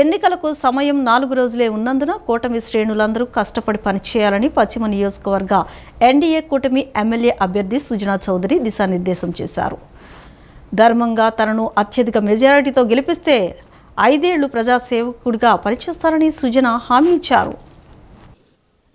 ఎన్నికలకు సమయం 4 రోజులే ఉన్నందున కూటమి శ్రేణులందరూ కష్టపడి పనిచేయాలని పశ్చిమ నియోజకవర్గ ఎన్డీఏ కూటమి ఎమ్మెల్యే అభ్యర్థి సుజనా చౌదరి దిశానిర్దేశం చేశారు. ధర్మంగా తనను అత్యధిక మెజారిటీతో గెలిపిస్తే 5 ఏళ్లు ప్రజాసేవకుడిగా పనిచేస్తారని సుజనా హామీ ఇచ్చారు.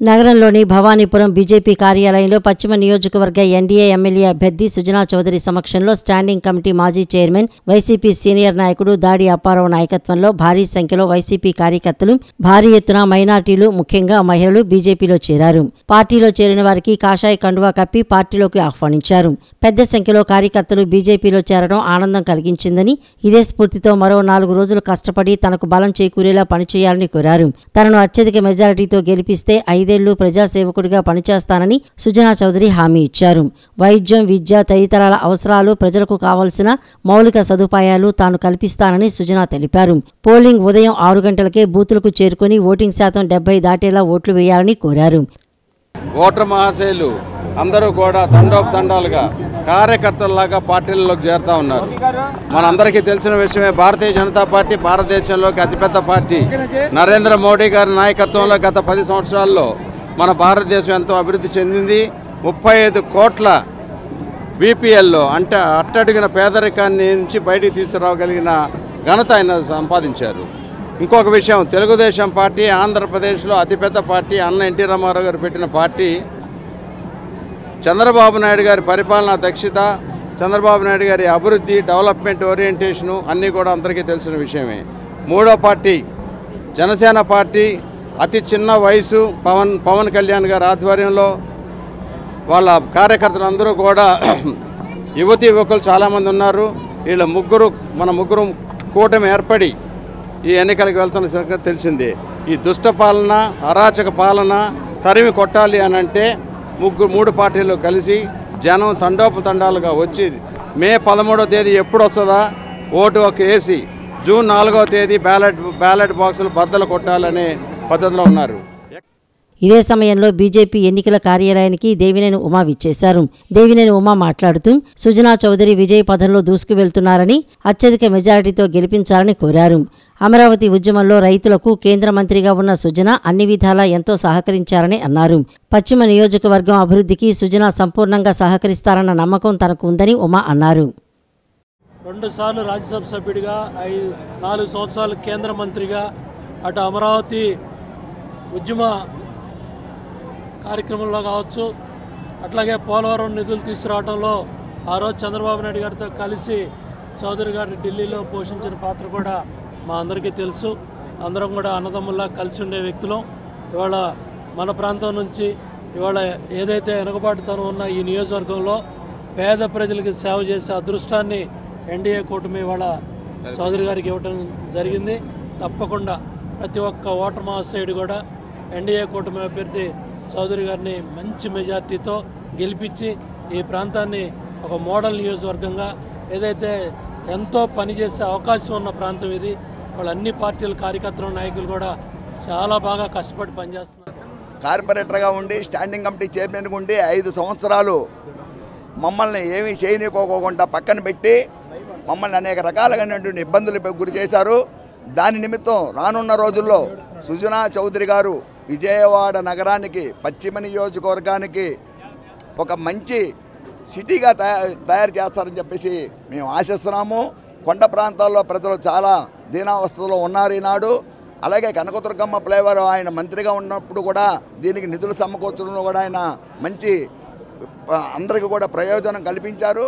నగరంలోని భవానీపురం బీజేపీ కార్యాలయంలో పశ్చిమ నియోజకవర్గ ఎన్డీఏ ఎమ్మెల్యే అభ్యర్థి సుజనా చౌదరి సమక్షంలో స్టాండింగ్ కమిటీ మాజీ చైర్మన్ వైసీపీ సీనియర్ నాయకుడు దాడి అప్పారావు నాయకత్వంలో భారీ సంఖ్యలో వైసీపీ కార్యకర్తలు భారీ ఎత్తున మైనార్టీలు ముఖ్యంగా మహిళలు బీజేపీలో చేరారు. పార్టీలో చేరిన వారికి కాషాయ కండువా కప్పి పార్టీలోకి ఆహ్వానించారు. పెద్ద సంఖ్యలో కార్యకర్తలు బీజేపీలో చేరడం ఆనందం కలిగించిందని, ఇదే స్ఫూర్తితో మరో 4 రోజులు కష్టపడి తనకు బలం చేకూరేలా పనిచేయాలని కోరారు. తనను అత్యధిక మెజారిటీతో గెలిపిస్తే 5 ఏళ్లు ప్రజాసేవకుడిగా పనిచేస్తానని సుజనా చౌదరి హామీ ఇచ్చారు. వైద్యం, విద్య తదితరాల అవసరాలు, ప్రజలకు కావలసిన మౌలిక సదుపాయాలు తాను కల్పిస్తానని సుజనా తెలిపారు. పోలింగ్ ఉదయం 6 గంటలకే బూతులకు చేరుకుని ఓటింగ్ శాతం 70 దాటేలా ఓట్లు వేయాలని కోరారు. ఓటర్ మహాశయులు అందరూ కూడా తండోపతండాలుగా కార్యకర్తల్లాగా పార్టీలలోకి చేరుతా ఉన్నారు. మనందరికీ తెలిసిన విషయమే, భారతీయ జనతా పార్టీ భారతదేశంలోకి అతిపెద్ద పార్టీ. నరేంద్ర మోడీ గారి నాయకత్వంలో గత 10 సంవత్సరాల్లో మన భారతదేశం ఎంతో అభివృద్ధి చెందింది. 35 కోట్ల బీపీఎల్లో అంటే అట్టడిగిన పేదరికాన్ని నుంచి బయటికి తీసుకురాగలిగిన ఘనత ఆయన సంపాదించారు. ఇంకొక విషయం, తెలుగుదేశం పార్టీ ఆంధ్రప్రదేశ్లో అతిపెద్ద పార్టీ. అన్న ఎన్టీ రామారావు గారు పెట్టిన పార్టీ. చంద్రబాబు నాయుడు గారి పరిపాలనా దక్షత, చంద్రబాబు నాయుడు గారి అభివృద్ధి, డెవలప్మెంట్ ఓరియంటేషను అన్నీ కూడా అందరికీ తెలిసిన విషయమే. మూడో పార్టీ జనసేన పార్టీ. అతి చిన్న వయసు పవన్ కళ్యాణ్ గారి ఆధ్వర్యంలో వాళ్ళ కార్యకర్తలందరూ కూడా యువతీ యువకులు చాలామంది ఉన్నారు. వీళ్ళ మన ముగ్గురు కూటమి ఏర్పడి ఈ ఎన్నికలకు వెళ్తున్న సంగతి తెలిసిందే. ఈ దుష్ట పాలన, అరాచక పాలన తరిమి కొట్టాలి అని అంటే 3 పార్టీలు కలిసి జనం తండోపతండాలుగా వచ్చి మే 13వ తేదీ ఎప్పుడు వస్తుందా ఓటు ఒక వేసి జూన్ 4వ తేదీ బ్యాలెట్ బాక్సులు బద్దలు కొట్టాలనే పద్ధతిలో ఉన్నారు. ఇదే సమయంలో బీజేపీ ఎన్నికల కార్యాలయానికి దేవినేని ఉమా విచ్చేశారు. దేవినేని ఉమా మాట్లాడుతూ సుజనా చౌదరి విజయ పథంలో దూసుకువెళ్తున్నారని, అత్యధిక మెజారిటీతో గెలిపించాలని కోరారు. అమరావతి ఉద్యమంలో రైతులకు కేంద్ర మంత్రిగా ఉన్న సుజనా అన్ని విధాలా ఎంతో సహకరించారని అన్నారు. పశ్చిమ నియోజకవర్గం అభివృద్ధికి సుజనా సంపూర్ణంగా సహకరిస్తారన్న నమ్మకం తనకు ఉందని ఉమా అన్నారు. 2 సార్లు రాజ్యసభ సభ్యుడిగా, 4 సంవత్సరాలు కేంద్ర మంత్రిగా, అటు అమరావతి ఉద్యమ కార్యక్రమంలో కావచ్చు, అట్లాగే పోలవరం నిధులు తీసుకురావడంలో ఆ రోజు చంద్రబాబు నాయుడు గారితో కలిసి చౌదరి గారు ఢిల్లీలో పోషించిన పాత్ర కూడా మా అందరికీ తెలుసు. అందరం కూడా అన్నదమ్ముల్లా కలిసి ఉండే వ్యక్తులం. ఇవాళ మన ప్రాంతం నుంచి ఇవాళ ఏదైతే వెనుకబాటుతనం ఉన్న ఈ నియోజకవర్గంలో పేద ప్రజలకి సేవ చేసే అదృష్టాన్ని ఎన్డీఏ కూటమి ఇవాళ చౌదరి గారికి ఇవ్వడం జరిగింది. తప్పకుండా ప్రతి ఒక్క ఓటర్ మహాశయుడు కూడా ఎన్డీఏ కూటమి అభ్యర్థి చౌదరి గారిని మంచి మెజార్టీతో గెలిపించి ఈ ప్రాంతాన్ని ఒక మోడల్ నియోజకవర్గంగా, ఏదైతే ఎంతో పనిచేసే అవకాశం ఉన్న ప్రాంతం ఇది. వాళ్ళు అన్ని పార్టీల కార్యకర్తలు, నాయకులు కూడా చాలా బాగా కష్టపడి పనిచేస్తున్నారు. కార్పొరేటర్గా ఉండి, స్టాండింగ్ కమిటీ చైర్మన్గా ఉండి 5 సంవత్సరాలు మమ్మల్ని ఏమీ చేయనీకోకుండా పక్కన పెట్టి మమ్మల్ని అనేక రకాలైనటువంటి ఇబ్బందులకు గురి చేశారు. దాని నిమిత్తం రానున్న రోజుల్లో సుజనా చౌదరి గారు విజయవాడ నగరానికి, పశ్చిమ నియోజకవర్గానికి ఒక మంచి సిటీగా తయారు చేస్తారని చెప్పేసి మేము ఆశిస్తున్నాము. కొండ ప్రాంతాల్లో ప్రజలు చాలా దీనావస్థలో ఉన్నారు ఈనాడు. అలాగే కనకదుర్గమ్మ ఫ్లైఓవర్ ఆయన మంత్రిగా ఉన్నప్పుడు కూడా దీనికి నిధులు సమకూర్చడంలో కూడా ఆయన మంచి అందరికీ కూడా ప్రయోజనం కల్పించారు.